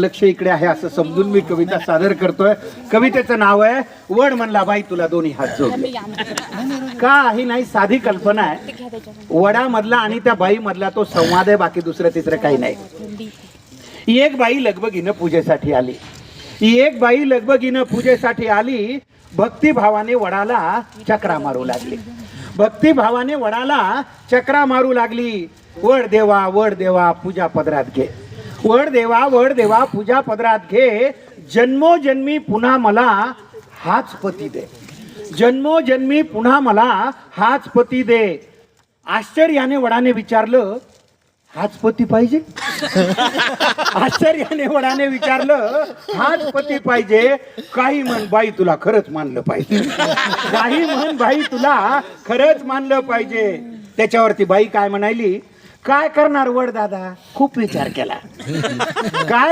लक्ष इकडे आहे असं समजून मी कविता सादर करतोय. कवितेचं नाव आहे वड म्हणला बाई तुला दोन्ही हात जोडले. काही नाही, साधी कल्पना आहे. वडामधला आणि त्या बाई मधला तो संवाद आहे, बाकी दुसरं तिसरं काही नाही. एक बाई लगबगीनं पूजेसाठी आली. एक बाई लगबगीनं पूजेसाठी आली. भक्तिभावाने वडाला चक्रा मारू लागली. भक्तिभावाने वडाला चक्रा मारू लागली. वड देवा पूजा पदरात घे. वड देवा पूजा पदरात घे. जन्मोजन्मी पुन्हा मला हाच पती दे. जन्मोजन्मी पुन्हा मला हाच पती दे. आश्चर्याने वडाने विचारलं, हाच पती पाहिजे? आश्चर्याने वडाने विचारलं, हाच पती पाहिजे? काही म्हण बाई तुला खरंच मानलं पाहिजे. काही म्हण बाई तुला खरंच मानलं पाहिजे. त्याच्यावरती बाई काय म्हणाली, काय करणार वड दादा, खूप विचार केला. काय